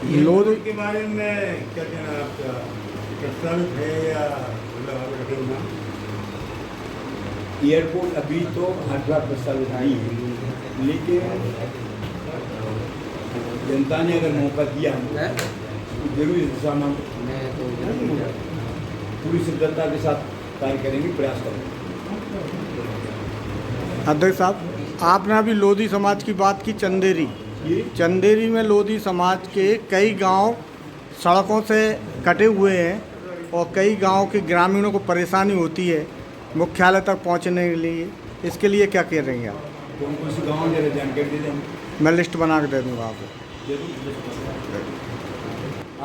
लोधी के बारे में क्या कहना है आपका? प्रस्तावित है या मतलब आप रखे हो नाम? एयरपोर्ट अभी तो हर बार प्रस्तावित नहीं है, लेकिन जनता ने अगर मौका दिया तो जरूर इस दिशा में हम पूरी सिद्धता के साथ कार्य करेंगे, प्रयास करेंगे। अध्यक्ष साहब, आपने अभी लोधी समाज की बात की। चंदेरी में लोधी समाज के कई गांव सड़कों से कटे हुए हैं और कई गांव के ग्रामीणों को परेशानी होती है मुख्यालय तक पहुंचने के लिए। इसके लिए क्या कह रही हैं आप? कौन कौन से गाँव जरा जानकारी दे दें, मैं लिस्ट बना के दे दूँगा आपको।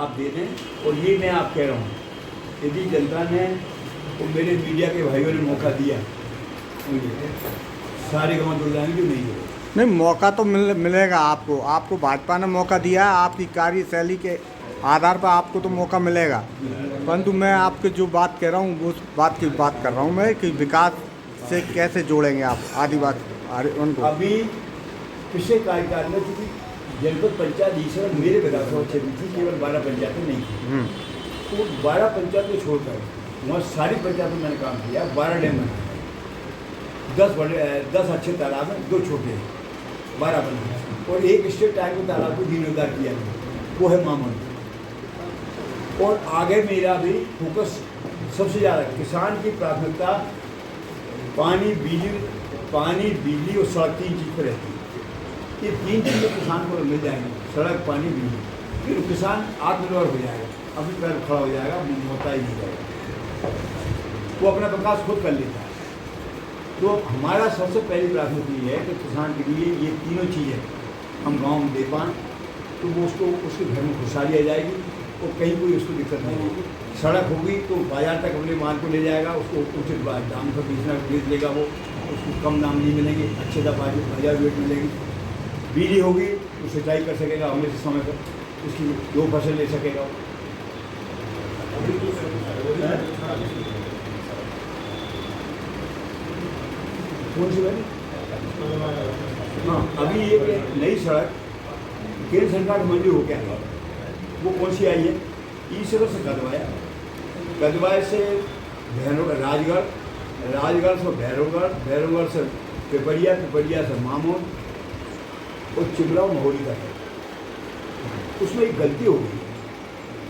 आप दे दें। और ये मैं आप कह रहा हूँ, यदि जनता ने तो मेरे मीडिया के भाइयों ने मौका दिया, सारे गाँव जुड़ जाएंगे जो नहीं जुड़े। नहीं, मौका तो मिलेगा आपको। आपको भाजपा ने मौका दिया है, आपकी कार्यशैली के आधार पर आपको तो मौका मिलेगा। परंतु मैं आपके जो बात कह रहा हूँ उस बात की बात कर रहा हूँ मैं कि विकास से कैसे जोड़ेंगे आप आदिवासी उनको। अभी पिछले कार्यकाल में चूँकि जनपद पंचायत ईश्वर मेरे विधानसभा क्षेत्र थी, केवल 12 पंचायतें नहीं थी, तो 12 पंचायत को छोड़कर वहाँ सारी पंचायतों में मैंने काम किया। 12 डैम बनाए, 10 अच्छे तालाब हैं, 2 छोटे हैं, 12 बने, और एक स्टेट टाइप के तालाब को जीर्णोद्धार किया गया, वो है मामन। और आगे मेरा भी फोकस सबसे ज़्यादा किसान की प्राथमिकता पानी, बिजली और सड़क, 3 चीज़ पर रहती है। ये 3 चीज़ें किसान को मिल जाएंगी, सड़क, पानी, बिजली, फिर किसान आत्मनिर्भर हो जाएगा, अपने पैर खड़ा हो जाएगा, मोहता ही नहीं जाएगा, वो अपना विकास खुद कर लेता है। तो हमारा सबसे पहली प्राथमिकता ये है कि किसान के लिए ये तीनों चीज़ें हम गांव में दे पाएँ, तो वो उसके घर में खुशहाली आ जाएगी और कहीं कोई उसको दिक्कत नहीं होगी। सड़क होगी तो बाजार तक अपने माल को ले जाएगा, उसको उचित दाम पर बेच लेगा, वो उसको कम दाम नहीं मिलेंगे, अच्छे बाजार रेट मिलेगी। बिजली होगी तो सिंचाई कर सकेगा हमें से समय पर, उसकी 2 फसल ले सकेगा। कौन सी बात? हाँ, अभी एक नई सड़क केंद्र सरकार को मंजूर हो गया है, वो कौन सी आई है? ईश्वर से कदवाए से राजगढ़ से भैरवगढ़ से पिपरिया से मामून और चिमरा और महोली का है। उसमें एक गलती हो गई,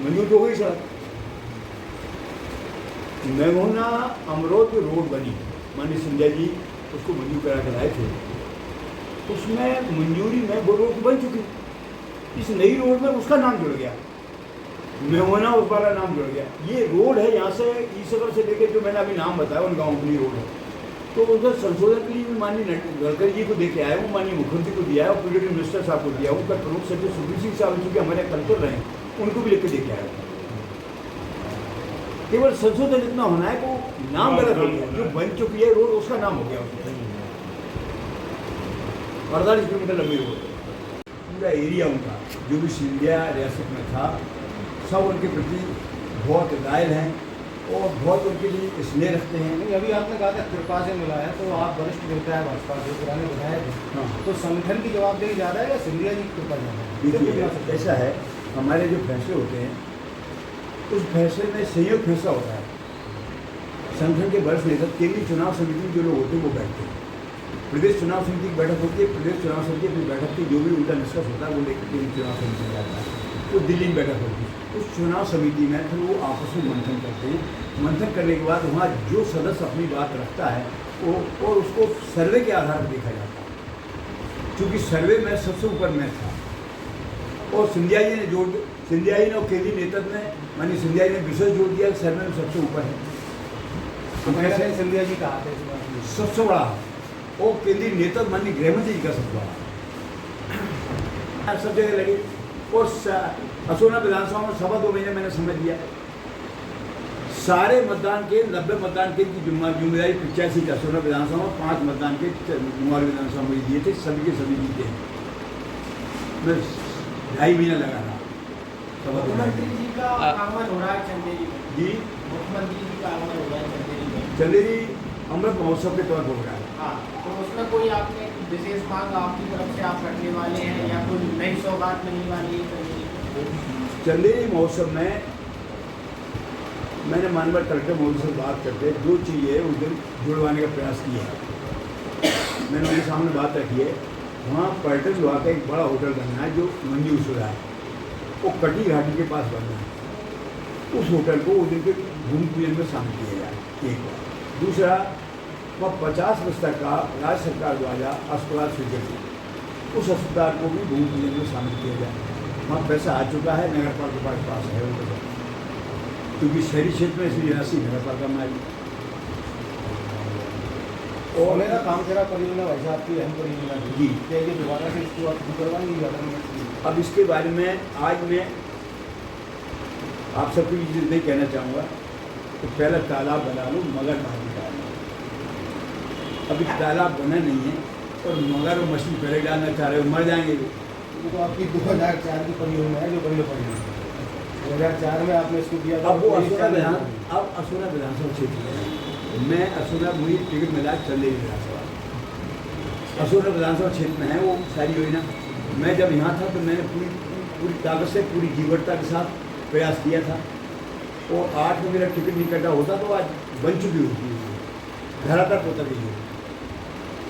मंजूर तो हो गई सड़क, मेघोना अमरोद रोड बनी, माननीय संजय जी उसको मंजूर करा के लाए थे। उसमें मंजूरी में वो रोड बन चुकी, इस नई रोड में उसका नाम जुड़ गया, मेघोना उस वाला नाम जुड़ गया। ये रोड है यहाँ से ईश्वर से लेकर जो मैंने अभी नाम बताया उन गाँव की रोड है। तो उधर संशोधन के लिए भी माननीय गडकरी जी को देके आया हूँ, माननीय मुख्यमंत्री को दिया है और पीडब्ल्यूडी मिनिस्टर साहब को दिया हूँ, उनका प्रमुख सचिव सुधीर सिंह साहब चूँकि हमारे कलेक्टर रहे उनको भी लेकर देके आया हूँ। केवल संशोधन इतना होना है कि नाम गलत हो गया, जो बन चुकी है रोड उसका नाम हो गया, 48 किलोमीटर लंबी रोड। पूरा एरिया उनका जो भी सिंधिया रियासत में था, सब उनके प्रति बहुत कायल हैं और बहुत उनके लिए स्नेह रखते हैं। नहीं, अभी आपने कहा था कृपा से मिला है, तो आप वरिष्ठ नेता है भाजपा के, पुराने विधायक हैं, तो संगठन की जवाबदेही ज़्यादा है या सिंधिया जी की कृपा ज़्यादा है? ऐसा है, हमारे जो फैसले होते हैं उस फैसले में संयुक्त फैसला होता है। संगठन के वरिष्ठ नेता, केंद्रीय चुनाव समिति में जो लोग होते हैं वो बैठते हैं, प्रदेश चुनाव समिति की बैठक होती है, प्रदेश चुनाव समिति अपनी बैठक की जो भी उनका निष्कर्ष होता है वो लेकर केंद्रीय चुनाव समिति में जाता है, तो दिल्ली में बैठक होती है। उस चुनाव समिति में फिर वो आपस में मंथन करते हैं, मंथन करने के बाद वहाँ जो सदस्य अपनी बात रखता है वो और उसको सर्वे के आधार पर देखा जाता है। चूँकि सर्वे में सबसे ऊपर मैं था और सिंधिया जी ने और केंद्रीय नेतृत्व ने, माननीय सिंधिया जी ने विशेष जोर दिया कि सर्वे में सबसे ऊपर है, तो कैसे सिंधिया जी कहा थे सबसे बड़ा, और केंद्रीय नेतृत्व माननीय गृहमंत्री जी का सबसे बड़ा, सब जगह लगे। और असोना विधानसभा में 2.25 महीने मैंने समझ लिया, सारे मतदान के 90 मतदान केंद्र की जिम्मेदारी 85 का असोना विधानसभा में 5 मतदान के मुंगेर विधानसभा में दिए थे, सभी के सभी जीते हैं। मैं 2.5 महीना लगा था। मुख्यमंत्री जी का आगमन हो रहा है चंदेरी में जी, मुख्यमंत्री जी का आगमन हो रहा है चंदेरी में, चंदेरी अमृत महोत्सव के तौर पर हो रहा है। हाँ, तो उसमें कोई आपने विशेष मांग आपकी तरफ से आप रखने वाले हैं या कोई नई सौगात मिलने वाली है? चंदेरी महोत्सव में मैंने मानवर कलेक्टर महोत्सव से बात करते दो चीज़ें उस दिन जुड़वाने का प्रयास किया है। मैंने उनके सामने बात रखी है, वहाँ पर्यटन विभाग का एक बड़ा होटल बनना है जो मंजूर शुदा है, वो कटी घाटी के पास बनना है। उस होटल को उस दिन के भूमि पूजन में शामिल किया जाए, एक बार। दूसरा, वह 50 बिस्तर का राज्य सरकार द्वारा अस्पताल स्वीकृत है, उस अस्पताल को भी भूमि पूजन में शामिल किया जाए। वहाँ पैसा आ चुका है, नगर पालिका के पास है वो पैसा, क्योंकि शहरी क्षेत्र में इसलिए राशि नगर पालिका में आई। और मेरा काम करा परियोजना वैसे आपकी अहम परियोजना थी जी। क्या ये दोबारा से इसको आप शुरू करवाएंगे या नहीं? अब इसके बारे में आज मैं आप सबको ये चीज़ नहीं कहना चाहूँगा तो पहला तालाब बना लूँ, मगर बाहर निकालना। अभी तालाब बना नहीं है और मगर और मछली पहले डालना चाह रहे हो, मर जाएंगे वो। ये तो आपकी 2004 की परियोजना है जो पहले परियोजना 2004 में आपने इसको दिया था। अब वो असोरा विधानसभा क्षेत्र है। मैं असोरा मुझे टिकट मिला चंदेरी विधानसभा, असोरा विधानसभा क्षेत्र में है वो सारी योजना। मैं जब यहाँ था तो मैंने पूरी ताकत से, पूरी जीवटता के साथ प्रयास किया था और 8 में मेरा टिकट नहीं कटा होता तो आज बन चुकी होती है, धरातल पर उतर गई है।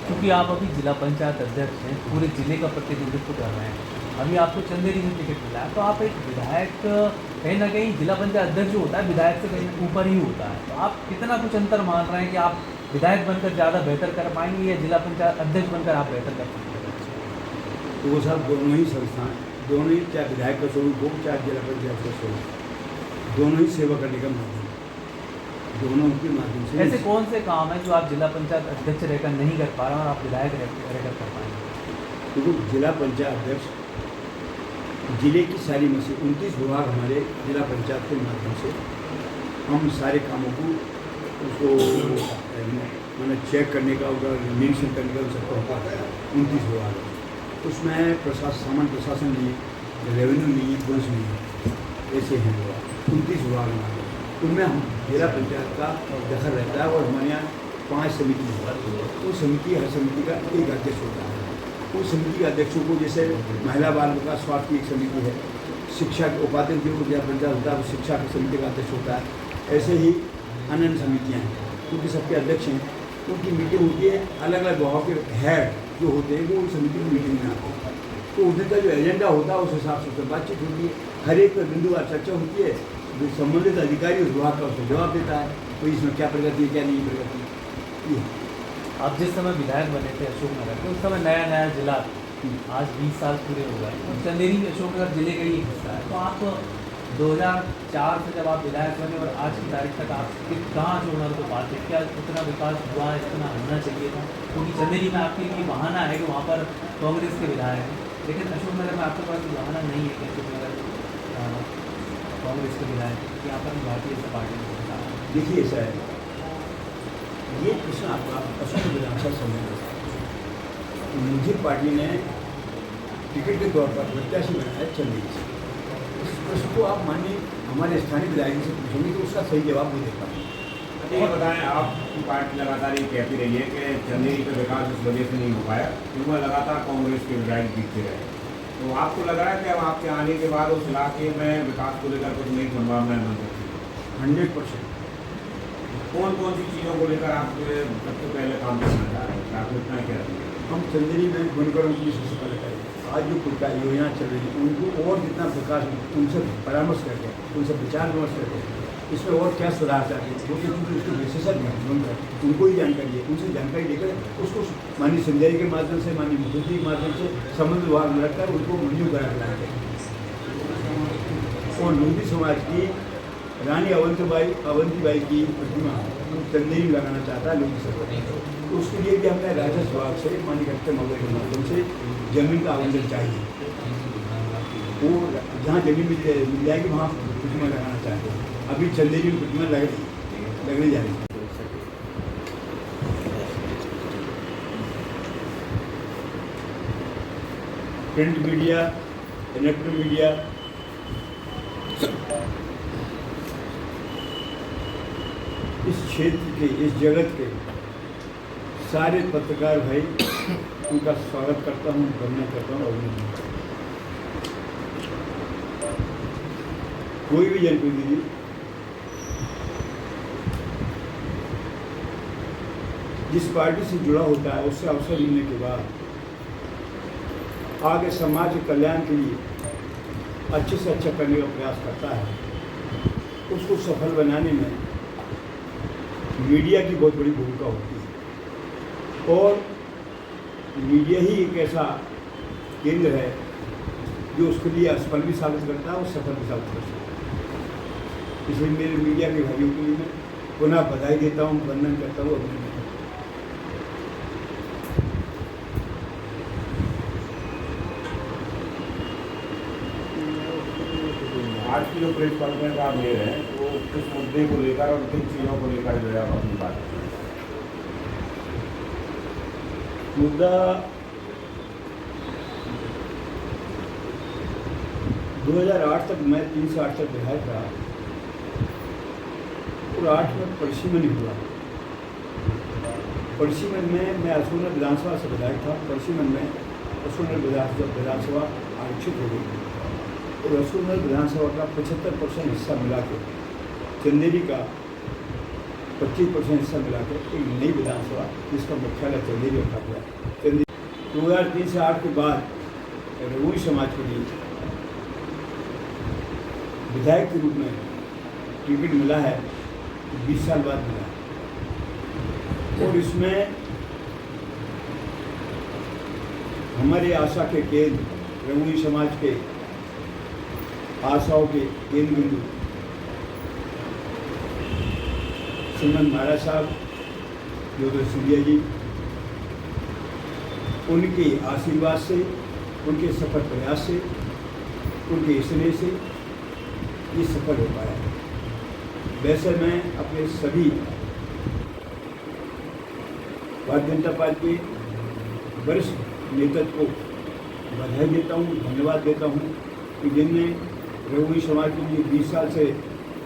क्योंकि आप अभी जिला पंचायत अध्यक्ष हैं, पूरे जिले का प्रतिनिधित्व कर रहे हैं, अभी आपको चंदेरी में टिकट मिला है, तो आप एक विधायक कहीं ना कहीं जिला पंचायत अध्यक्ष जो होता है विधायक से कहीं ऊपर ही होता है, तो आप कितना कुछ अंतर मान रहे हैं कि आप विधायक बनकर ज़्यादा बेहतर कर पाएंगे या जिला पंचायत अध्यक्ष बनकर आप बेहतर कर पाएंगे? तो वो सब दोनों ही संस्थान, दोनों ही, चाहे विधायक का स्वरूप हो चाहे जिला पंचायत का स्वरूप, दोनों ही सेवा करने का माध्यम, दोनों के माध्यम से। ऐसे कौन से काम है जो आप जिला पंचायत अध्यक्ष रहकर नहीं कर पा रहे हैं और आप विधायक रहकर कर पाएंगे? क्योंकि जिला पंचायत अध्यक्ष जिले की सारी मसीह 29 विभाग हमारे जिला पंचायत के माध्यम से हम सारे कामों को उसको मैंने चेक करने का, उसका निरीक्षण करने का सबका होता है। 29 विभाग उसमें सामान्य प्रशासन नहीं है, रेवेन्यू नहीं है, पुलिस नहीं है, ऐसे हैं विभाग 29 विभाग हमारे। उनमें हम जिला पंचायत का दखल रहता है और हमारे यहाँ 5 समिति है। उस समिति, हर समिति का एक अध्यक्ष होता है। उस समिति के अध्यक्षों को, जैसे महिला बाल विकास स्वास्थ्य की एक समिति है, शिक्षा के उपाध्यक्ष जो जिला पंचायत होता है वो शिक्षा की समिति का अध्यक्ष होता है। ऐसे ही अन्य समितियाँ हैं, क्योंकि सबके अध्यक्ष हैं, उनकी मीटिंग होती है। अलग अलग विभाग के हेड जो होते हैं वो उस समिति की मीटिंग में आते हैं, तो उस दिन का जो एजेंडा होता है उस हिसाब से बातचीत होती है। हर एक बिंदु पर चर्चा होती है, जो संबंधित अधिकारी उस विभाग का उसको जवाब देता है, तो इसमें क्या प्रगति है क्या नहीं प्रगति है। आप जिस समय विधायक बने थे अशोकनगर के, उस समय नया नया जिला, आज 20 साल पूरे हो गए और चंदेरी अशोकनगर जिले का ही हिस्सा है, तो आप 2004 से जब आप विधायक बने और आज की तारीख तक आप कहाँ अशोकनगर को पाते, क्या इतना विकास हुआ, इतना होना चाहिए था? क्योंकि चंदेरी में आपके लिए बहाना है कि वहाँ पर कांग्रेस के विधायक हैं, लेकिन अशोकनगर में आपके पास बहाना नहीं है कि अशोकनगर कांग्रेस के विधायक, यहाँ पर भारतीय जनता पार्टी के विधायक। देखिए ऐसा है, ये प्रश्न आपका असम विधानसभा सम्मेलन, मुझे पार्टी ने टिकट के तौर पर प्रत्याशी बनाया चंदेरी से। इस प्रश्न को आप मानिए हमारे स्थानीय विधायक से पूछेंगे तो उसका सही जवाब नहीं दे पाएंगे। ये बताएं, आपकी पार्टी लगातार ये कहती रही है कि चंदेरी का विकास इस वजह से नहीं हो पाया क्योंकि वह लगातार कांग्रेस के विधायक जीतते रहे, तो आपको लग रहा है कि अब आपके आने के बाद उस इलाके में विकास को लेकर कुछ नई संभावनाएं बन सकती है? 100%। कौन कौन सी चीज़ों को लेकर आप सबसे पहले काम करना चाह रहे हैं, प्राथमिकता क्या रही है? हम चंदेरी में बुनकरों की सबसे पहले करें। आज जो योजना चल रही है उनको और जितना विकास, उनसे परामर्श करके, उनसे विचार विमर्श करके इसमें और क्या सुधार चाहिए, क्योंकि उसके विशेषज्ञ हैं उनको ही जानकारी है, उनसे जानकारी लेकर उसको माननीय संजय के माध्यम से, माननीय मुख्यमंत्री के माध्यम से संबंधित विभाग में रखकर उनको मंजूर करा लाते हैं। और लुंगी समाज की रानी अवंतीबाई की प्रतिमा चंदेरी में लगाना चाहता है लुंगी समाज, तो उसके लिए भी हमने राजस्व विभाग से माननीय कलेक्टर महोदय के माध्यम से जमीन का आवंटन चाहिए। वो जहाँ जमीन मिल जाएगी वहाँ प्रतिमा लगाना चाहते हैं। अभी चंदेरी में प्रतिमा लगने जा रही है। प्रिंट मीडिया, इलेक्ट्रॉनिक मीडिया, इस क्षेत्र के, इस जगत के सारे पत्रकार भाई उनका स्वागत करता हूँ, वंदना करता हूँ, अभिनंदन करता हूँ। कोई भी जनप्रतिनिधि जिस पार्टी से जुड़ा होता है उससे अवसर मिलने के बाद आगे समाज के कल्याण के लिए अच्छे से अच्छा करने का प्रयास करता है, उसको सफल बनाने में मीडिया की बहुत बड़ी भूमिका होती है। और मीडिया ही एक ऐसा केंद्र है जो उसके लिए असफल भी साबित करता है और सफल भी साबित करता है। इसलिए मेरे मीडिया के भाइयों के लिए मैं पुनः बधाई देता हूँ, वंदन करता हूँ। आज की जो प्रेस कॉन्फ्रेंस आप ले रहे हैं वो किस मुद्दे को लेकर और किन चीज़ों को लेकर जो है आप अपनी बात करें? मुद्दा 2008 तक मैं 3 से 8 तक विधायक रहा और 8 में पड़शीमन हुआ। पड़शीमन में मैं अशोकनगर विधानसभा से विधायक था। पड़शीमन में अशोकनगर विधानसभा आरक्षित हो गई और अशोकनगर विधानसभा का 75% हिस्सा मिला के चंदेरी का 25% हिस्सा मिला के एक नई विधानसभा जिसका मुख्यालय चंदेरी रखा गया। चंदेरी 2003 से 8 के बाद रघुवी समाज के लिए विधायक के रूप में टिकट मिला है, 20 साल बाद मिला है। और इसमें हमारे आशा के केंद्र रघुवी समाज के आशाओं के केंद्र बिंदु श्रीमंत महाराज साहब योगेश सिंधिया जी, उनके आशीर्वाद से, उनके सफल प्रयास से, उनके स्नेह से ये सफल हो पाया। वैसे मैं अपने सभी भारतीय जनता पार्टी के वरिष्ठ नेतृत्व को बधाई देता हूँ, धन्यवाद देता हूँ कि जिनने रघुवी समाज के लिए 20 साल से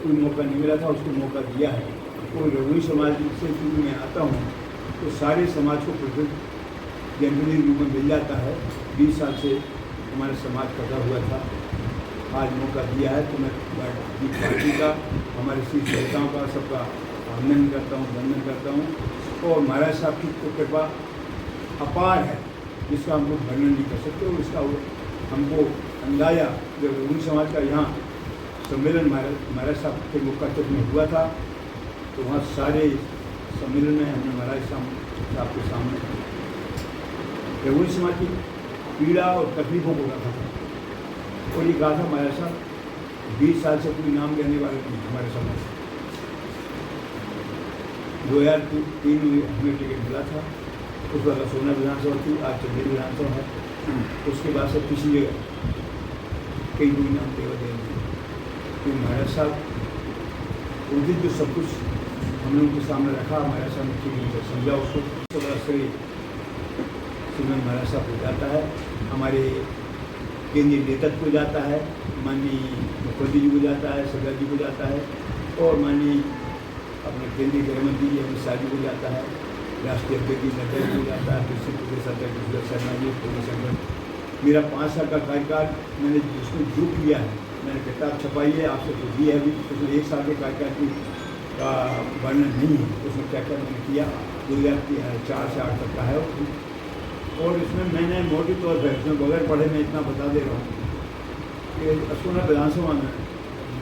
कोई मौका नहीं मिला था उसको मौका दिया है। तो रघुवी समाज से क्योंकि मैं आता हूँ तो सारे समाज को जनप्रतिनिधि रूप में मिल जाता है। 20 साल से हमारे समाज कटा हुआ था, आज मौका दिया है तो मैं पार्टी का, हमारे शीर्ष नेताओं का सबका अभिनंदन करता हूँ, वंदन करता हूँ। और महाराज साहब की तो कृपा अपार है जिसका हम लोग वर्णन नहीं कर सकते। और इसका हमको अंदाजा जब रघुवी समाज का यहाँ सम्मेलन महाराज साहब के मुख्यत्व में हुआ था तो वहाँ सारे सम्मेलन में हमने महाराज साहब के सामने रघुवी समाज की पीड़ा और तकलीफों को रखा था और ये कहा था महाराज साहब 20 साल से कोई नाम लेने वाले नहीं हमारे समाज से। 2003 में हमें टिकट मिला था, उस वक्त अशोकनगर विधानसभा थी, आज चंदेरी विधानसभा है। उसके बाद से किसी जगह कई कोई नाम देवा देंगे तो महाराज साहब उस दिन जो सब कुछ हमने उनके सामने रखा, महाराज साहब ने ठीक से समझा उसको। तो बड़ा श्रीमान महाराज साहब हो जाता है, हमारे केंद्रीय नेतृत्व को जाता है, माननीय मुख्यमंत्री जी को जाता है, सरदार जी को जाता है और माननीय अपने केंद्रीय गृह मंत्री जी अमित शाह जी को जाता है, राष्ट्रीय अध्यक्ष जी नड्डा जी को जाता है, कृषि प्रदेश अध्यक्ष सुरेश शर्मा जी, संगठन। मेरा 5 साल का कार्यकाल मैंने जिसमें जो किया है, मैंने किताब छपाई है, आपसे तो दी है अभी, उसमें 1 साल के कार्यकाल की का वर्णन नहीं है, उसमें क्या क्या मैंने किया 2004 से 8 तक का है। और इसमें मैंने मोटे तौर पर इसमें बगैर पढ़े मैं इतना बता दे रहा हूँ कि अशोकनगर विधानसभा में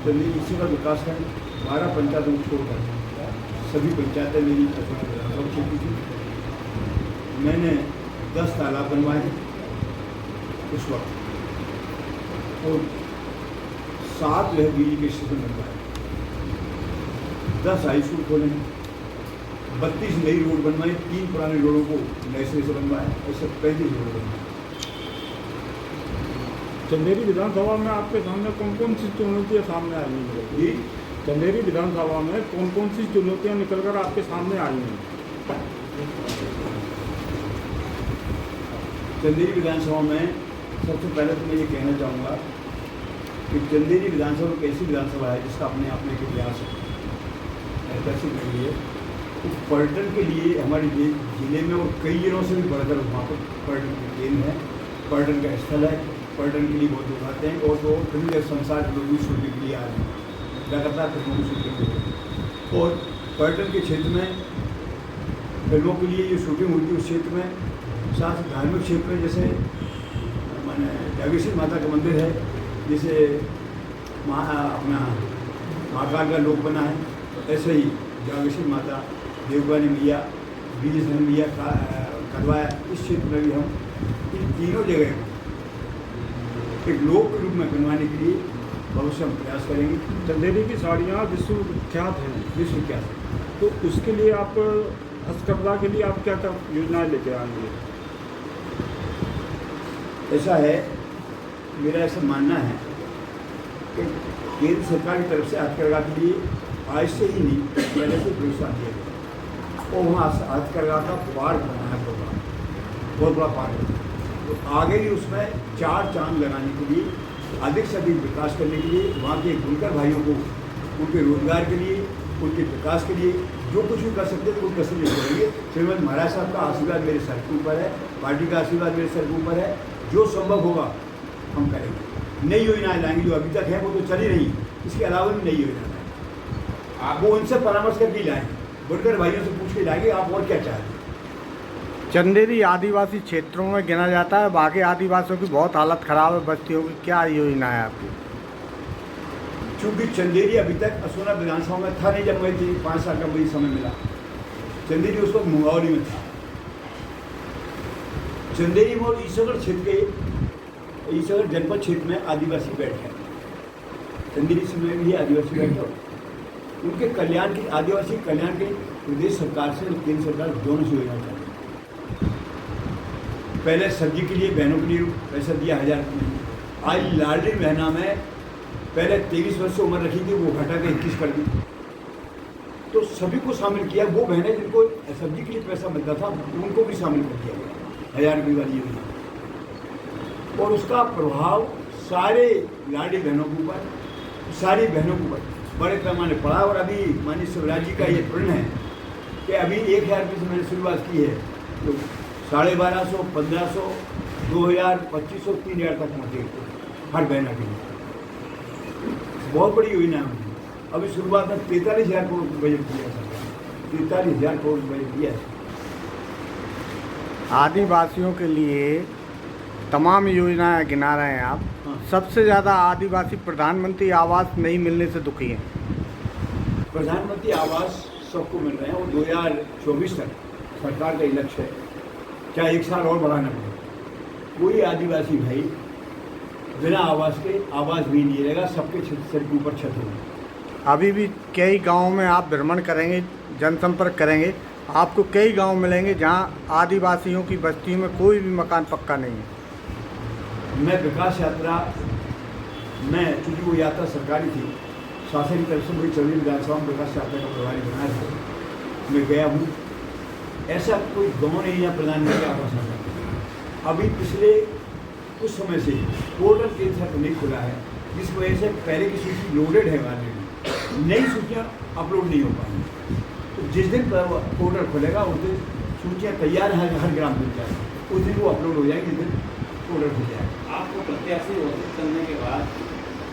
चंदेरी इसी का विकासखंड 12 पंचायतों को छोड़कर सभी पंचायतें मेरी अशोकनगर विधानसभा क्षेत्र थी। मैंने 10 तालाब बनवाए उस वक्त और 7 जो है बिजली के स्टेशन बनवाए, 10 हाई स्कूल खोले, 32 नई रोड बनवाई, 3 पुराने रोडों को नए सिरे से बनवाए, ऐसे 35 रोड बनवाए। चंदेरी विधानसभा में आपके सामने कौन कौन सी चुनौतियाँ सामने आई हैं? जी, चंदेरी विधानसभा में कौन कौन सी चुनौतियाँ निकलकर आपके सामने आई हैं? चंदेरी विधानसभा में सबसे पहले तो मैं ये कहना चाहूँगा कि चंदेरी विधानसभा एक ऐसी विधानसभा है जिसका अपने आप में एक इतिहास है, ऐतिहासिक रही है। तो पर्यटन के लिए हमारे जिले में और कई जिलों से भी बढ़कर वहाँ पर पर्यटन के केंद्र है, पर्यटन का स्थल है। पर्यटन के लिए बहुत लोग आते हैं और वो दुनिया संसार के लोग भी शूटिंग के लिए आ रहे हैं, लगातार फिल्मों की शूटिंग हो रही है। और पर्यटन के क्षेत्र में फिल्मों के लिए जो शूटिंग होती है उस क्षेत्र में, साथ ही धार्मिक क्षेत्र में जैसे माने जागेश्वरी माता का मंदिर है, जैसे अपना महाकाल का लोक बना है, ऐसे ही जागेश्वरी माता, देवगानी मैया, बीजेश्वरी मैया का करवाया। इस क्षेत्र में भी हम इन तीनों जगह एक लोक के रूप में बनवाने के लिए भविष्य में प्रयास करेंगे। चंदेरी की साड़ियाँ विश्व विख्यात हैं, विश्व क्या तो उसके लिए आप हस्तकला के लिए आप क्या क्या योजनाएं लेके आएंगे? ऐसा है, मेरा ऐसा मानना है कि केंद्र सरकार की तरफ से हथकरघा के लिए आज से ही नहीं, पहले से प्रोत्साहन दिया गया और वहाँ हथकरघा का पार्क बनाया प्रोग्राम, बहुत बड़ा पार्क है। तो आगे भी उसमें 4 चांद लगाने के लिए, अधिक से अधिक विकास करने के लिए, वहाँ के बुनकर भाइयों को उनके रोजगार के लिए, उनके विकास के लिए जो कुछ भी कर सकते हैं वो कसर नहीं करेंगे। श्रीमद महाराज साहब का आशीर्वाद मेरे सर के ऊपर है, पार्टी का आशीर्वाद मेरे सर के ऊपर है, जो संभव होगा हम करेंगे। नई योजनाएं लाएंगे, जो अभी तक है वो तो चली रही, इसके अलावा भी नई योजना लाएंगे। आप वो उनसे परामर्श करके लाएंगे, बुनकर भाइयों से पूछ के लाएंगे आप और क्या चाहते हैं। चंदेरी आदिवासी क्षेत्रों में गिना जाता है, बाकी आदिवासियों की बहुत हालत ख़राब है, बस्तियों की क्या योजना है आपकी? चूँकि चंदेरी अभी तक असोना विधानसभा में था नहीं, जब मैं 5 साल का मुझे समय मिला। चंदेरी उस वक्त मुंगावली में था। चंदेरी में और ईश्वरगढ़ क्षेत्र के, ईश्वरगढ़ जनपद क्षेत्र में आदिवासी बैठ है। चंदेरी से में भी आदिवासी बैठ है। उनके कल्याण की, आदिवासी कल्याण के प्रदेश सरकार से और केंद्र सरकार दोनों से योजना चाहिए। पहले सब्जी के लिए बहनों के लिए पैसा दिया 1000 रुपये। आज लाडली बहना में पहले 23 वर्ष से उम्र रखी थी, वो घटा के 21 कर दी। तो सभी को शामिल किया। वो बहनें जिनको सब्जी के लिए पैसा मिलता था उनको भी शामिल कर दिया गया 1000 रुपये वाली योजना। और उसका प्रभाव सारे लाडली बहनों के ऊपर, सारी बहनों के ऊपर बड़े पैमाने पड़ा। और अभी माननीय शिवराज जी का ये प्रण है कि अभी 1000 रुपये से मैंने शुरुआत की है, तो 1250, 1500, 2000, 2500, 3000 तक पहुँचे हर बहना के लिए। बहुत बड़ी योजना है। अभी शुरुआत में 43,000 करोड़ बजट दिया सरकार, 43,000 करोड़ बजट दिया है। आदिवासियों के लिए तमाम योजनाएं गिना रहे हैं आप। हाँ। सबसे ज़्यादा आदिवासी प्रधानमंत्री आवास नहीं मिलने से दुखी हैं। प्रधानमंत्री आवास सबको मिल रहे हैं और 2024 तक सरकार का लक्ष्य है, क्या 1 साल और बढ़ाना पड़े। कोई आदिवासी भाई बिना आवास के आवास भी नहीं रहेगा, सबके सर के ऊपर छत होगी। अभी भी कई गांवों में आप भ्रमण करेंगे, जनसंपर्क करेंगे, आपको कई गांव मिलेंगे जहां आदिवासियों की बस्तियों में कोई भी मकान पक्का नहीं है। मैं विकास यात्रा में, चूँकि वो यात्रा सरकारी थी, शासन की तरफ से मुझे चौधरी विधानसभा में विकास यात्रा का प्रभारी बनाया था, मैं गया हूँ। ऐसा कोई गाँव नहीं है प्रधानमंत्री आवास नहीं। अभी पिछले कुछ समय से पोर्टल केंद्र सरकार नहीं खुला है, जिस वजह से पहले की सूची लोडेड है, वाले नई सूचियाँ अपलोड नहीं हो पाएंगी। तो जिस दिन पोर्टल खुलेगा उस दिन सूचियाँ तैयार हैं, हर ग्राम पंचायत, उस दिन वो अपलोड हो जाएगी, जिस दिन पोर्टल खुल जाएगा। आपको प्रत्याशी घोषित करने के बाद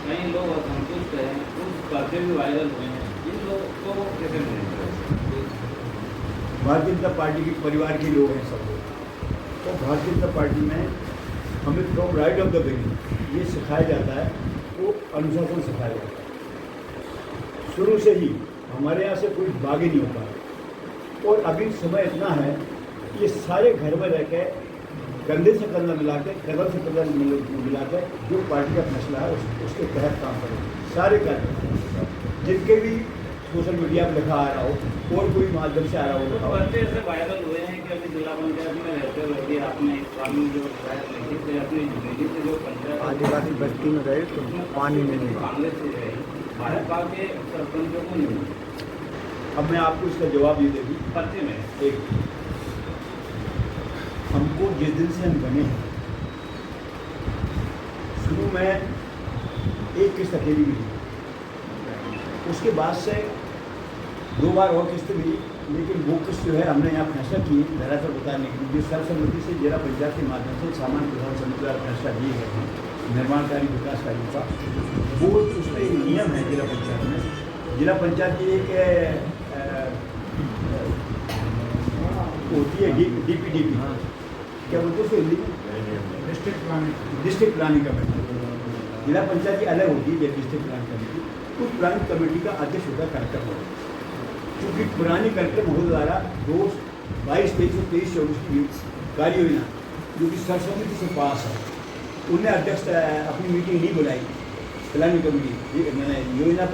कई लोग असंतुष्ट हैं, कुछ बातें भी वायरल हुए हैं, इन लोगों को कैसे मैनेज करें? भारतीय जनता पार्टी के परिवार के लोग हैं सब लोग। तो भारतीय जनता पार्टी में हमें from right of the beginning ये सिखाया जाता है, वो अनुशासन सिखाया जाता है। शुरू से ही हमारे यहाँ से कोई बागी नहीं होता। और अभी समय इतना है कि ये सारे घर में रह के कंधे से कंधा मिला के, कदम से कदम मिला के जो पार्टी का फैसला है उसके तहत काम करें। सारे कार्यकर्ता जिनके भी सोशल मीडिया पर लिखा आ रहा हो और कोई माध्यम से आ रहा हो, बातें ऐसे वायरल हुए हैं कि अभी जिला पंचायत में रहते हुए आपने पानी जो अपनी जिंदगी से जो पंचायत आदिवासी बस्ती में रहे तो पानी नहीं मिला। कांग्रेस से रहे, भाजपा के सरपंचों को नहीं मिला। अब मैं आपको इसका जवाब ये दे दूँ। पर्चे में एक, हमको जिस दिन से हम बने हैं, शुरू में एक किस्त अकेली मिली, उसके बाद से 2 बार और किस्त मिली, लेकिन वो किस्त जो है हमने यहाँ फैसला की धरातल बताने के लिए सर्वसम्मति से जिला पंचायत के माध्यम से सामान्य प्रधान समिति द्वारा फैसला दिए गए हैं निर्माणकारी विकास कार्यों का, वो उसमें एक नियम है जिला पंचायत में। जिला पंचायत की एक होती है DPDP, क्या बोलते हैं उसको हिंदी में? District planning committee. जिला पंचायत की अलग होती है डिस्ट्रिक्ट प्लानिंग कमेटी। उस प्लानिंग कमेटी का अध्यक्ष होता है कलेक्टर महोदय। क्योंकि पुरानी कलेक्टर महोदय द्वारा 22, 23 और 23, 24 की कार्य योजना जो कि सर्वसम्मति से पास है, उन्हें अध्यक्ष अपनी मीटिंग नहीं बुलाई प्लानिंग कमेटी, मैंने योजना